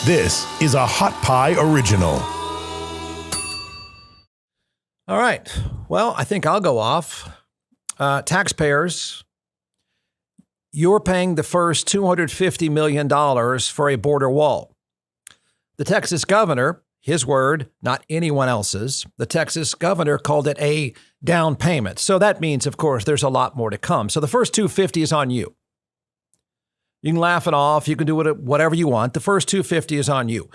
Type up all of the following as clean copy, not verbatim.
This is a Hot Pie Original. All right. Well, I think I'll go off. Taxpayers, you're paying the first $250 million for a border wall. The Texas governor, his word, not anyone else's, the Texas governor called it a down payment. So that means, of course, there's a lot more to come. So the first $250 is on you. You can laugh it off. You can do whatever you want. The first $250 is on you.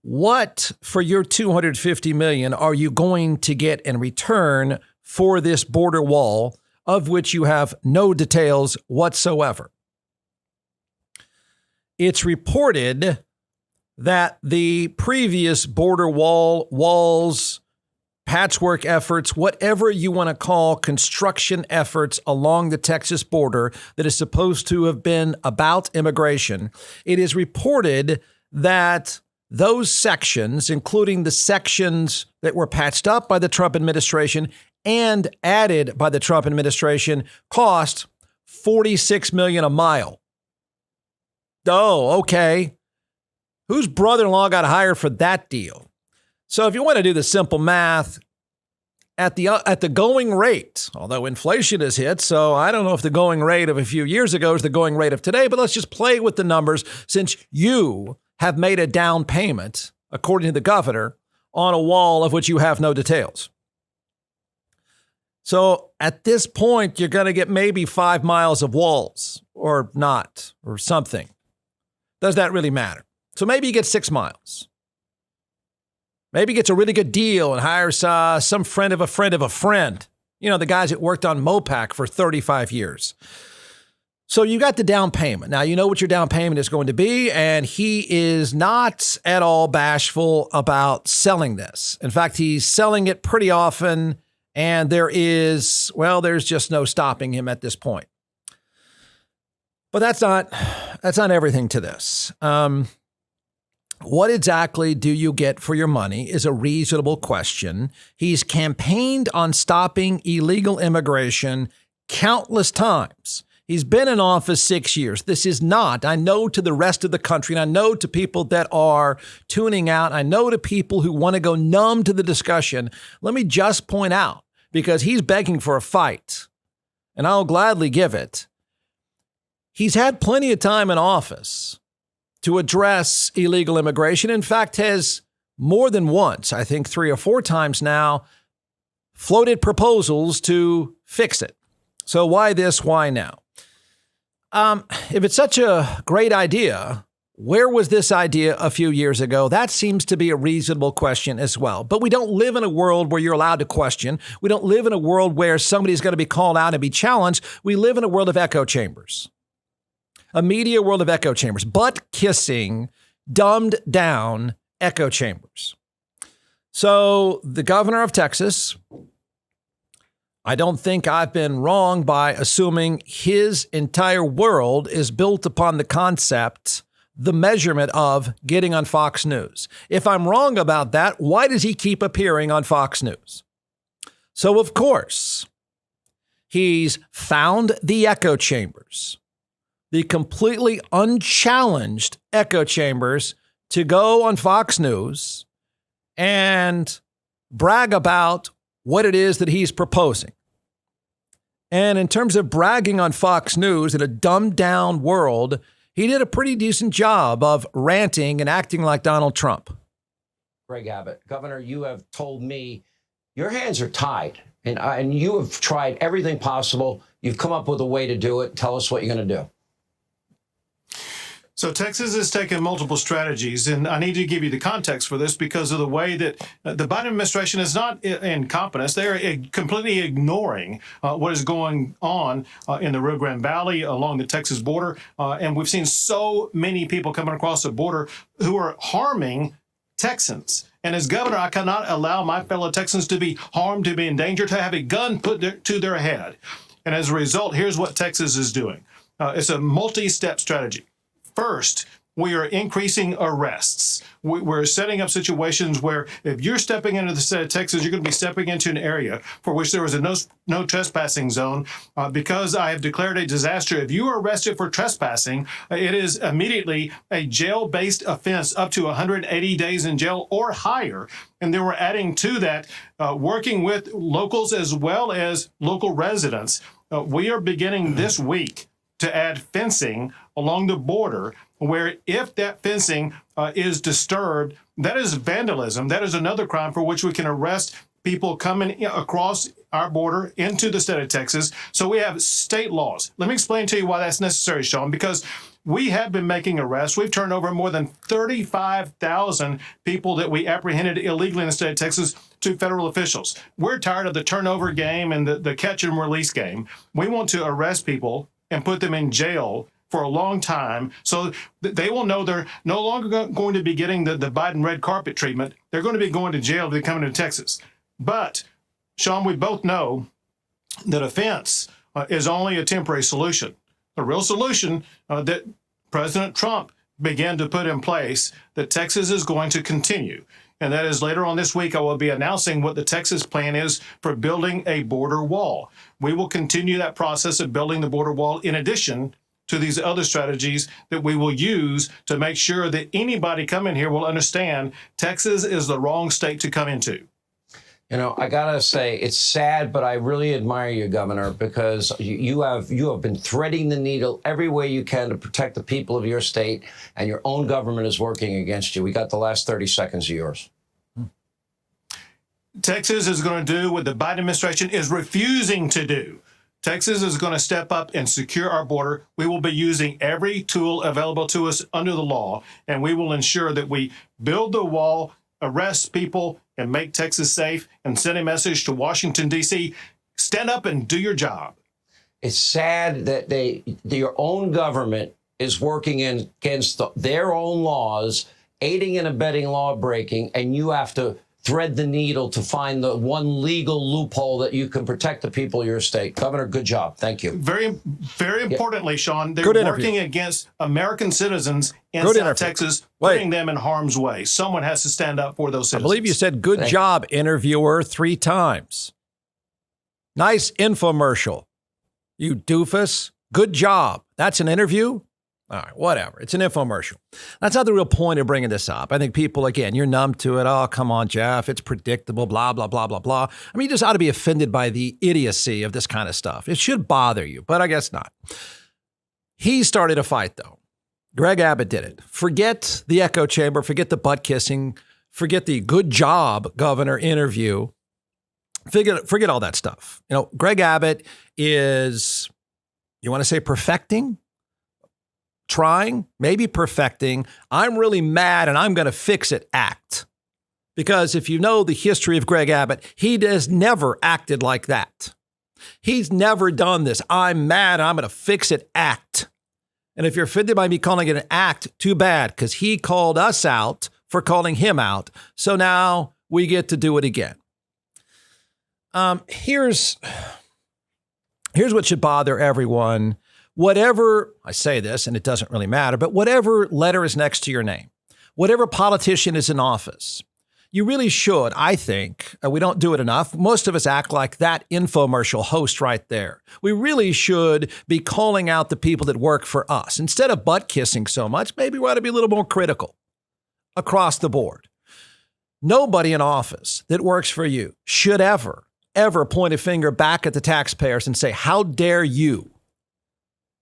What for your $250 million are you going to get in return for this border wall, of which you have no details whatsoever? It's reported that the previous border walls, patchwork efforts, whatever you want to call construction efforts along the Texas border that is supposed to have been about immigration, it is reported that those sections, including the sections that were patched up by the Trump administration and added by the Trump administration, cost $46 million a mile. Oh, okay. Whose brother-in-law got hired for that deal? So if you want to do the simple math, at the going rate, although inflation has hit, so I don't know if the going rate of a few years ago is the going rate of today, but let's just play with the numbers since you have made a down payment, according to the governor, on a wall of which you have no details. So at this point, you're going to get maybe 5 miles of walls or not, or something. Does that really matter? So maybe you get 6 miles. Maybe he gets a really good deal and hires some friend of a friend of a friend. You know, the guys that worked on Mopac for 35 years. So you got the down payment. Now, you know what your down payment is going to be, and he is not at all bashful about selling this. In fact, he's selling it pretty often, and there's just no stopping him at this point. But that's not everything to this. What exactly do you get for your money is a reasonable question. He's campaigned on stopping illegal immigration countless times. He's been in office 6 years. This is not, I know to the rest of the country, and I know to people that are tuning out, I know to people who want to go numb to the discussion. Let me just point out, because he's begging for a fight, and I'll gladly give it. He's had plenty of time in office to address illegal immigration. In fact, has more than once, I think 3 or 4 times now, floated proposals to fix it. So why this? Why now? If it's such a great idea, where was this idea a few years ago? That seems to be a reasonable question as well. But we don't live in a world where you're allowed to question. We don't live in a world where somebody's going to be called out and be challenged. We live in a world of echo chambers. A media world of echo chambers, butt-kissing, dumbed-down echo chambers. So the governor of Texas, I don't think I've been wrong by assuming his entire world is built upon the concept, the measurement of getting on Fox News. If I'm wrong about that, why does he keep appearing on Fox News? So, of course, he's found the echo chambers, the completely unchallenged echo chambers, to go on Fox News and brag about what it is that he's proposing. And in terms of bragging on Fox News in a dumbed down world, he did a pretty decent job of ranting and acting like Donald Trump. Greg Abbott, Governor, you have told me your hands are tied, and you have tried everything possible. You've come up with a way to do it. Tell us what you're going to do. So Texas has taken multiple strategies, and I need to give you the context for this because of the way that the Biden administration is not incompetence. They're completely ignoring what is going on in the Rio Grande Valley along the Texas border. And we've seen so many people coming across the border who are harming Texans. And as governor, I cannot allow my fellow Texans to be harmed, to be in danger, to have a gun put to their head. And as a result, here's what Texas is doing. It's a multi-step strategy. First, we are increasing arrests. We're setting up situations where if you're stepping into the state of Texas, you're going to be stepping into an area for which there is a no trespassing zone. Because I have declared a disaster, if you are arrested for trespassing, it is immediately a jail-based offense up to 180 days in jail or higher. And then we're adding to that, working with locals as well as local residents. We are beginning this week to add fencing along the border, where if that fencing is disturbed, that is vandalism. That is another crime for which we can arrest people coming across our border into the state of Texas. So we have state laws. Let me explain to you why that's necessary, Sean, because we have been making arrests. We've turned over more than 35,000 people that we apprehended illegally in the state of Texas to federal officials. We're tired of the turnover game and the catch and release game. We want to arrest people and put them in jail for a long time so that they will know they're no longer going to be getting the Biden red carpet treatment. They're going to be going to jail if they come into Texas. But, Sean, we both know that a fence is only a temporary solution. The real solution that President Trump began to put in place that Texas is going to continue. And that is later on this week, I will be announcing what the Texas plan is for building a border wall. We will continue that process of building the border wall in addition to these other strategies that we will use to make sure that anybody coming here will understand Texas is the wrong state to come into. You know, I gotta say, it's sad, but I really admire you, Governor, because you have been threading the needle every way you can to protect the people of your state, and your own government is working against you. We got the last 30 seconds of yours. Texas is going to do what the Biden administration is refusing to do. Texas is going to step up and secure our border. We will be using every tool available to us under the law, and we will ensure that we build the wall, arrest people, and make Texas safe, and send a message to Washington, D.C. Stand up and do your job. It's sad that your own government is working against their own laws, aiding and abetting law breaking, and you have to thread the needle to find the one legal loophole that you can protect the people of your state. Governor, good job. Thank you. Very importantly, Sean, they're working against American citizens in South Texas, putting them in harm's way. Someone has to stand up for those citizens. I believe you said good job, interviewer, 3 times. Nice infomercial. You doofus. Good job. That's an interview? All right, whatever. It's an infomercial. That's not the real point of bringing this up. I think people, again, you're numb to it. Oh, come on, Jeff. It's predictable, blah, blah, blah, blah, blah. I mean, you just ought to be offended by the idiocy of this kind of stuff. It should bother you, but I guess not. He started a fight, though. Greg Abbott did it. Forget the echo chamber. Forget the butt kissing. Forget the good job, governor interview. Forget all that stuff. You know, Greg Abbott is, you want to say perfecting? Trying, maybe perfecting, I'm really mad and I'm going to fix it act. Because if you know the history of Greg Abbott, he has never acted like that. He's never done this. I'm mad and I'm going to fix it act. And if you're offended by me calling it an act, too bad, because he called us out for calling him out. So now we get to do it again. Here's what should bother everyone. Whatever, I say this and it doesn't really matter, but whatever letter is next to your name, whatever politician is in office, you really should, I think, we don't do it enough. Most of us act like that infomercial host right there. We really should be calling out the people that work for us. Instead of butt kissing so much, maybe we ought to be a little more critical across the board. Nobody in office that works for you should ever point a finger back at the taxpayers and say, how dare you?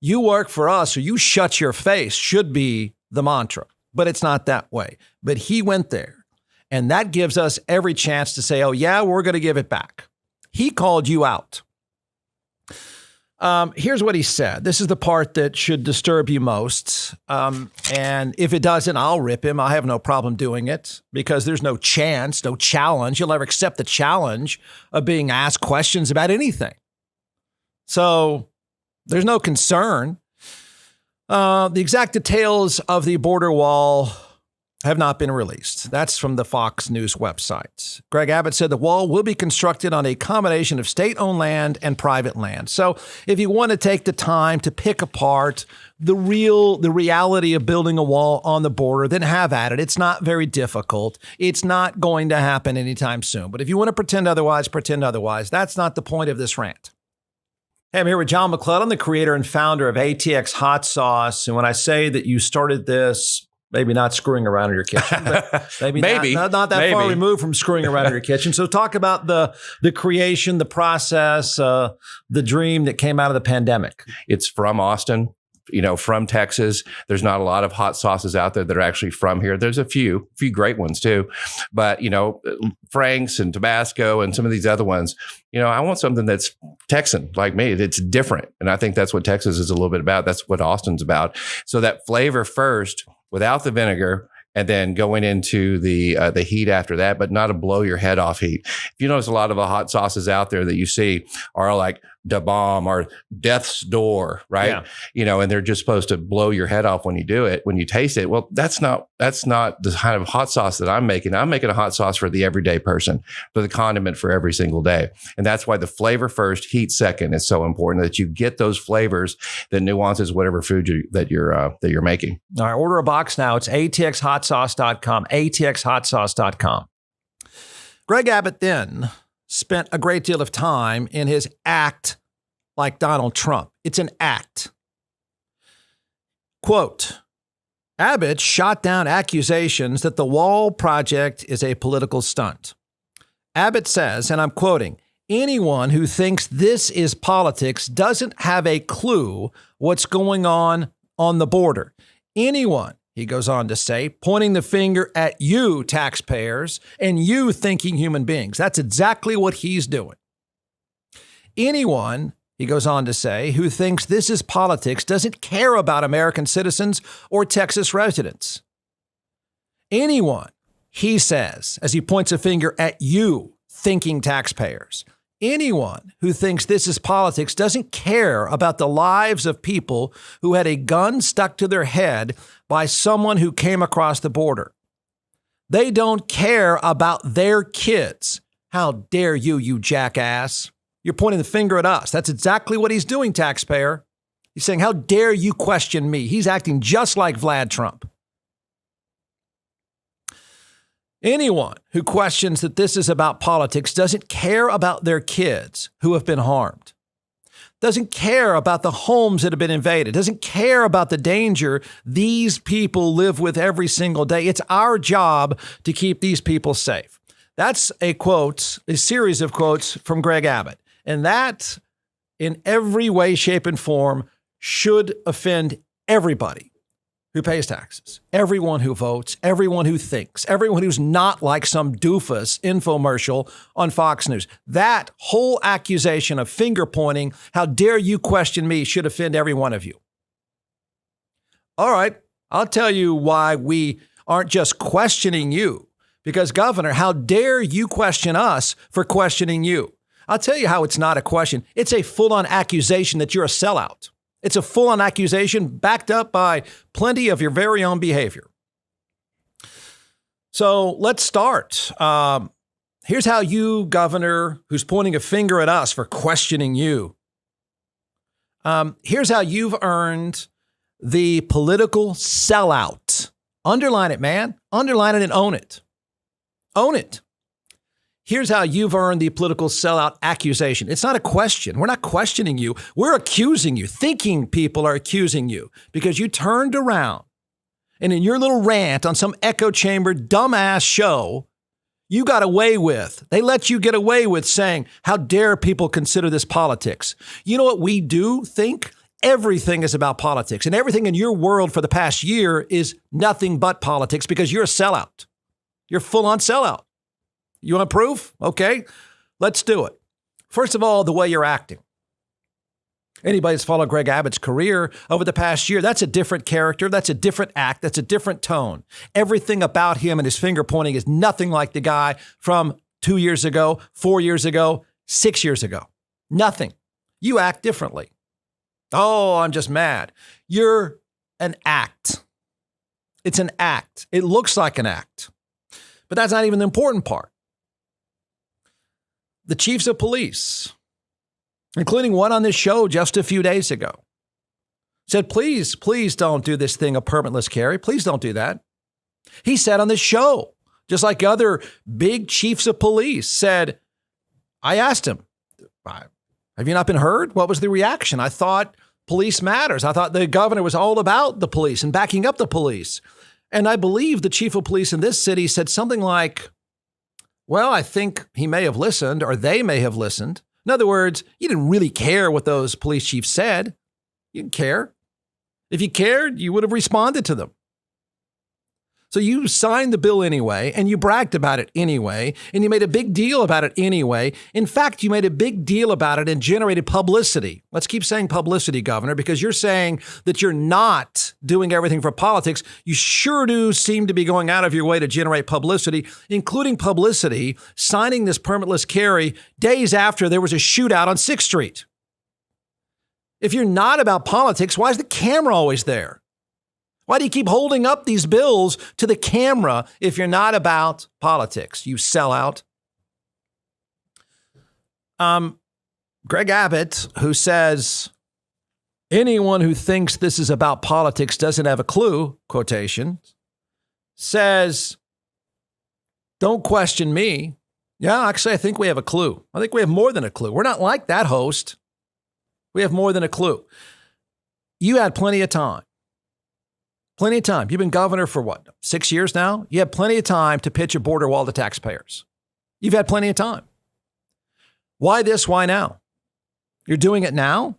You work for us or you shut your face should be the mantra, but it's not that way. But he went there, and that gives us every chance to say, oh, yeah, we're going to give it back. He called you out. Here's what he said. This is the part that should disturb you most. And if it doesn't, I'll rip him. I have no problem doing it because there's no chance, no challenge. You'll never accept the challenge of being asked questions about anything. So there's no concern. The exact details of the border wall have not been released. That's from the Fox News website. Greg Abbott said the wall will be constructed on a combination of state-owned land and private land. So if you want to take the time to pick apart the reality of building a wall on the border, then have at it. It's not very difficult. It's not going to happen anytime soon. But if you want to pretend otherwise, pretend otherwise. That's not the point of this rant. Hey, I'm here with John McClellan, the creator and founder of ATX Hot Sauce. And when I say that you started this, maybe not screwing around in your kitchen, but maybe not that far removed from screwing around in your kitchen. So talk about the creation, the process, the dream that came out of the pandemic. It's from Austin, from Texas. There's not a lot of hot sauces out there that are actually from here. There's a few great ones too, but Frank's and Tabasco and some of these other ones, I want something that's Texan like me. It's different. And I think that's what Texas is a little bit about. That's what Austin's about. So that flavor first, without the vinegar, and then going into the heat after that, but not a blow your head off heat. If you notice, a lot of the hot sauces out there that you see are like Da Bomb or Death's Door, right? Yeah. And they're just supposed to blow your head off when you do it, when you taste it. Well, that's not the kind of hot sauce that I'm making. I'm making a hot sauce for the everyday person, for the condiment for every single day. And that's why the flavor first, heat second is so important, that you get those flavors, the nuances, whatever food that you're making. All right, order a box now. It's atxhotsauce.com, atxhotsauce.com. Greg Abbott then spent a great deal of time in his act like Donald Trump. It's an act. Quote, Abbott shot down accusations that the wall project is a political stunt. Abbott says, and I'm quoting, anyone who thinks this is politics doesn't have a clue what's going on the border. Anyone, he goes on to say, pointing the finger at you, taxpayers, and you thinking human beings. That's exactly what he's doing. Anyone, he goes on to say, who thinks this is politics doesn't care about American citizens or Texas residents. Anyone, he says, as he points a finger at you, thinking taxpayers. Anyone who thinks this is politics doesn't care about the lives of people who had a gun stuck to their head by someone who came across the border. They don't care about their kids. How dare you, you jackass? You're pointing the finger at us. That's exactly what he's doing, taxpayer. He's saying, how dare you question me? He's acting just like Vlad Trump. Anyone who questions that this is about politics doesn't care about their kids who have been harmed, doesn't care about the homes that have been invaded, doesn't care about the danger these people live with every single day. It's our job to keep these people safe. That's a series of quotes from Greg Abbott. And that, in every way, shape, and form, should offend everybody who pays taxes, everyone who votes, everyone who thinks, everyone who's not like some doofus infomercial on Fox News. That whole accusation of finger pointing, how dare you question me, should offend every one of you. All right, I'll tell you why we aren't just questioning you. Because, Governor, how dare you question us for questioning you? I'll tell you how it's not a question. It's a full-on accusation that you're a sellout. It's a full-on accusation backed up by plenty of your very own behavior. So let's start. Here's how you, Governor, who's pointing a finger at us for questioning you. Here's how you've earned the political sellout. Underline it, man. Underline it and own it. Own it. Here's how you've earned the political sellout accusation. It's not a question. We're not questioning you. We're accusing you. Thinking people are accusing you because you turned around and in your little rant on some echo chamber dumbass show, you got away with. They let you get away with saying, how dare people consider this politics? You know what we do think? Everything is about politics, and everything in your world for the past year is nothing but politics because you're a sellout. You're full on sellout. You want proof? Okay, let's do it. First of all, the way you're acting. Anybody that's followed Greg Abbott's career over the past year, that's a different character. That's a different act. That's a different tone. Everything about him and his finger pointing is nothing like the guy from 2 years ago, 4 years ago, 6 years ago. Nothing. You act differently. Oh, I'm just mad. You're an act. It's an act. It looks like an act. But that's not even the important part. The chiefs of police, including one on this show just a few days ago, said, please don't do this thing of permitless carry. Please don't do that. He said on the show, just like other big chiefs of police said, I asked him, have you not been heard? What was the reaction? I thought police matters. I thought the governor was all about the police and backing up the police. And I believe the chief of police in this city said something like, well, I think he may have listened, or they may have listened. In other words, you didn't really care what those police chiefs said. You didn't care. If you cared, you would have responded to them. So you signed the bill anyway, and you bragged about it anyway, and you made a big deal about it anyway. In fact, you made a big deal about it and generated publicity. Let's keep saying publicity, Governor, because you're saying that you're not doing everything for politics. You sure do seem to be going out of your way to generate publicity, including publicity, signing this permitless carry days after there was a shootout on 6th Street. If you're not about politics, why is the camera always there? Why do you keep holding up these bills to the camera if you're not about politics? You sellout. Greg Abbott, who says, anyone who thinks this is about politics doesn't have a clue, quotation, says, don't question me. Yeah, actually, I think we have a clue. I think we have more than a clue. We're not like that host. We have more than a clue. You had plenty of time. Plenty of time. You've been governor for what, 6 years now? You had plenty of time to pitch a border wall to taxpayers. You've had plenty of time. Why this? Why now? You're doing it now?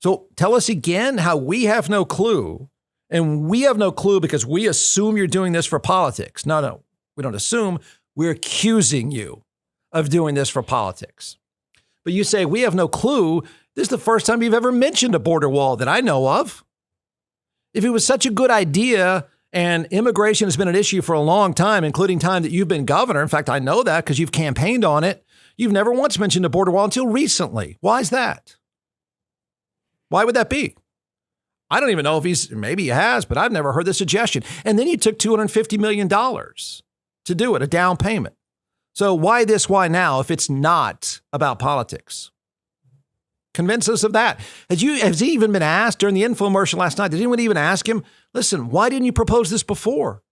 So tell us again how we have no clue, and we have no clue because we assume you're doing this for politics. No, we don't assume. We're accusing you of doing this for politics. But you say, we have no clue. This is the first time you've ever mentioned a border wall that I know of. If it was such a good idea, and immigration has been an issue for a long time, including time that you've been governor. In fact, I know that because you've campaigned on it. You've never once mentioned a border wall until recently. Why is that? Why would that be? I don't even know if maybe he has, but I've never heard the suggestion. And then he took $250 million to do it, a down payment. So why this, why now, if it's not about politics? Convince us of that. Has he even been asked during the infomercial last night? Did anyone even ask him, listen, why didn't you propose this before?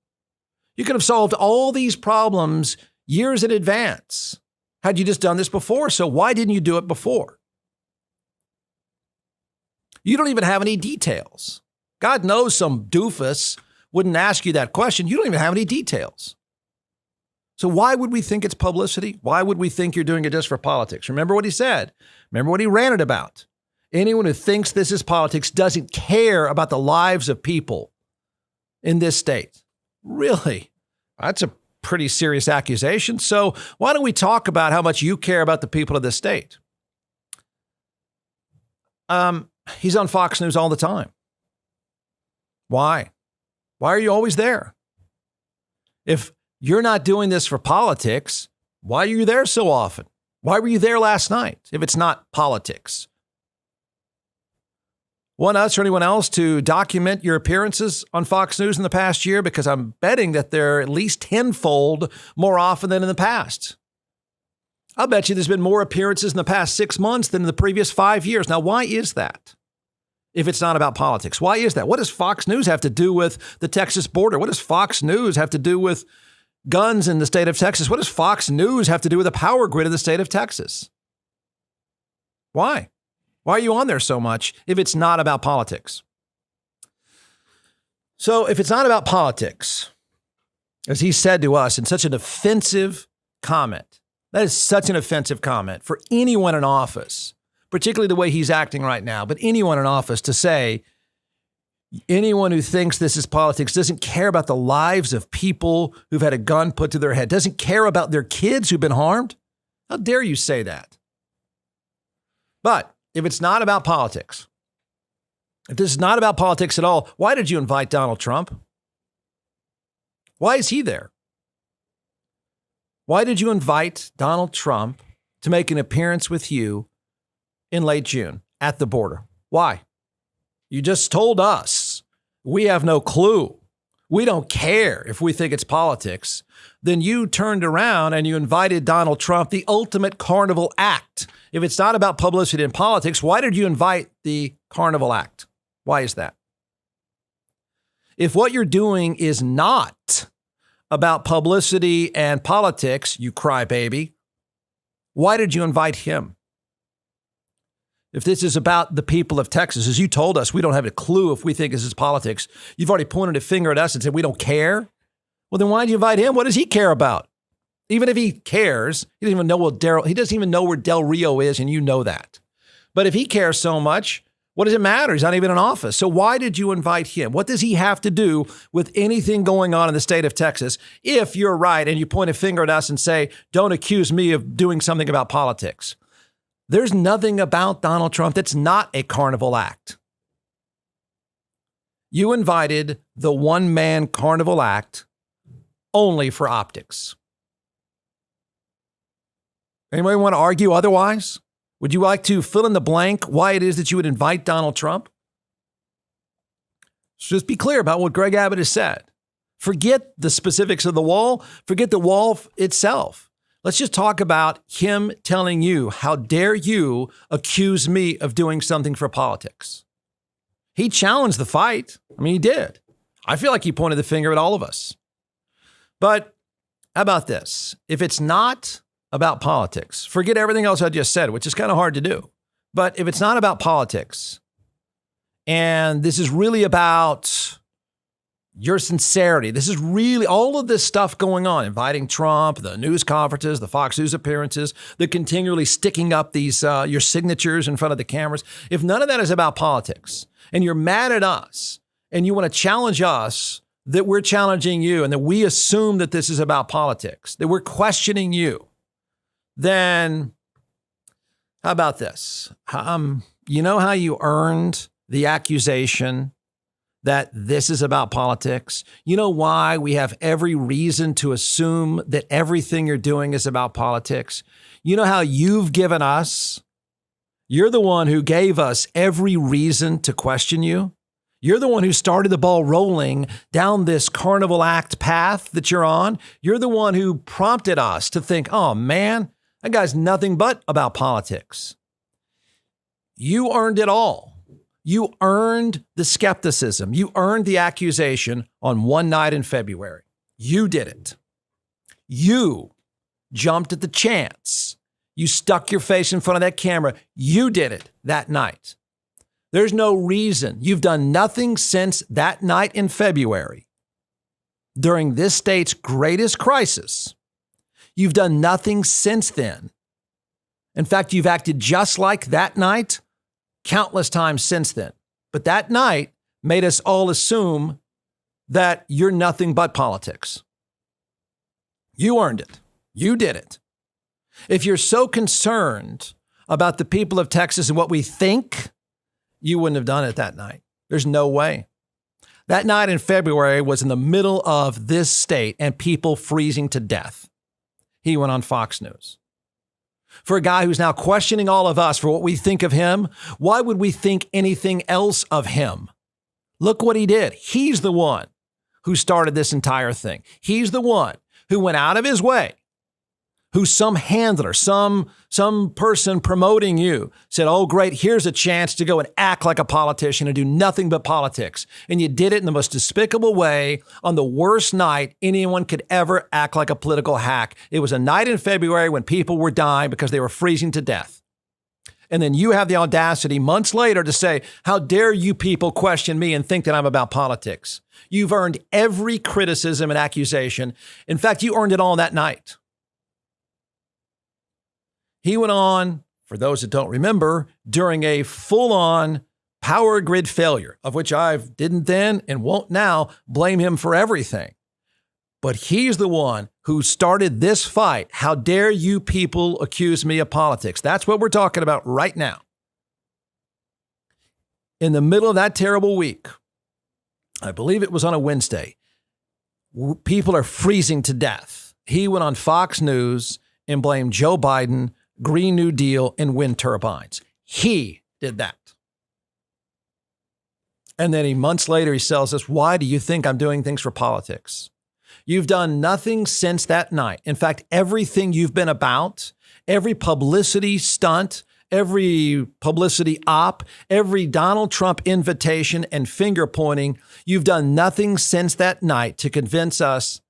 You could have solved all these problems years in advance had you just done this before. So why didn't you do it before? You don't even have any details. God knows some doofus wouldn't ask you that question. You don't even have any details. So why would we think it's publicity? Why would we think you're doing it just for politics? Remember what he said. Remember what he ranted about. Anyone who thinks this is politics doesn't care about the lives of people in this state. Really? That's a pretty serious accusation. So why don't we talk about how much you care about the people of this state? He's on Fox News all the time. Why? Why are you always there? If you're not doing this for politics, why are you there so often? Why were you there last night if it's not politics? Want us or anyone else to document your appearances on Fox News in the past year? Because I'm betting that they're at least tenfold more often than in the past. I'll bet you there's been more appearances in the past 6 months than in the previous 5 years. Now, why is that? If it's not about politics, why is that? What does Fox News have to do with the Texas border? What does Fox News have to do with guns in the state of Texas? What does Fox News have to do with the power grid of the state of Texas? Why? Why are you on there so much if it's not about politics? So if it's not about politics, as he said to us in such an offensive comment, that is such an offensive comment for anyone in office, particularly the way he's acting right now, but anyone in office to say, anyone who thinks this is politics doesn't care about the lives of people who've had a gun put to their head, doesn't care about their kids who've been harmed. How dare you say that? But if it's not about politics, if this is not about politics at all, why did you invite Donald Trump? Why is he there? Why did you invite Donald Trump to make an appearance with you in late June at the border? Why? You just told us we have no clue. we don't care if we think it's politics, then you turned around and you invited Donald Trump, the ultimate carnival act. If it's not about publicity and politics, why did you invite the carnival act? Why is that? If what you're doing is not about publicity and politics, you crybaby, why did you invite him? If this is about the people of Texas, as you told us, we don't have a clue if we think this is politics. You've already pointed a finger at us and said we don't care. Well, then why did you invite him? What does he care about? Even if he cares, he doesn't even know where Del Rio is, and you know that. But if he cares so much, what does it matter? He's not even in office. So why did you invite him? What does he have to do with anything going on in the state of Texas? If you're right and you point a finger at us and say, don't accuse me of doing something about politics. There's nothing about Donald Trump that's not a carnival act. You invited the one-man carnival act only for optics. Anybody want to argue otherwise? Would you like to fill in the blank why it is that you would invite Donald Trump? So just be clear about what Greg Abbott has said. Forget the specifics of the wall. Forget the wall itself. Let's just talk about him telling you, how dare you accuse me of doing something for politics? He challenged the fight. I mean, he did. I feel like he pointed the finger at all of us. But how about this? If it's not about politics, forget everything else I just said, which is kind of hard to do. But if it's not about politics, and this is really about your sincerity, this is really all of this stuff going on, inviting Trump, the news conferences, the Fox News appearances, the continually sticking up these your signatures in front of the cameras. If none of that is about politics, and you're mad at us, and you want to challenge us that we're challenging you, and that we assume that this is about politics, that we're questioning you, then how about this? You know how you earned the accusation that this is about politics? You know why we have every reason to assume that everything you're doing is about politics? You know how you're the one who gave us every reason to question you. You're the one who started the ball rolling down this carnival act path that you're on. You're the one who prompted us to think, oh man, that guy's nothing but about politics. You earned it all. You earned the skepticism. You earned the accusation on one night in February. You did it. You jumped at the chance. You stuck your face in front of that camera. You did it that night. There's no reason. You've done nothing since that night in February. During this state's greatest crisis, you've done nothing since then. In fact, you've acted just like that night countless times since then. But that night made us all assume that you're nothing but politics. You earned it. You did it. If you're so concerned about the people of Texas and what we think, you wouldn't have done it that night. There's no way. That night in February was in the middle of this state and people freezing to death. He went on Fox News. For a guy who's now questioning all of us for what we think of him, why would we think anything else of him? Look what he did. He's the one who started this entire thing. He's the one who went out of his way, who some handler, some person promoting you said, oh, great, here's a chance to go and act like a politician and do nothing but politics. And you did it in the most despicable way on the worst night anyone could ever act like a political hack. It was a night in February when people were dying because they were freezing to death. And then you have the audacity months later to say, how dare you people question me and think that I'm about politics? You've earned every criticism and accusation. In fact, you earned it all that night. He went on, for those that don't remember, during a full-on power grid failure, of which I didn't then and won't now blame him for everything. But he's the one who started this fight. How dare you people accuse me of politics? That's what we're talking about right now. In the middle of that terrible week, I believe it was on a Wednesday, people are freezing to death. He went on Fox News and blamed Joe Biden, Green New Deal, and wind turbines. He did that. And then months later, he tells us, why do you think I'm doing things for politics? You've done nothing since that night. In fact, everything you've been about, every publicity stunt, every publicity op, every Donald Trump invitation and finger pointing, you've done nothing since that night to convince us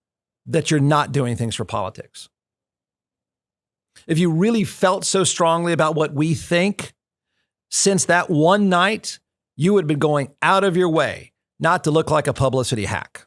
that you're not doing things for politics. If you really felt so strongly about what we think, since that one night, you would have been going out of your way not to look like a publicity hack.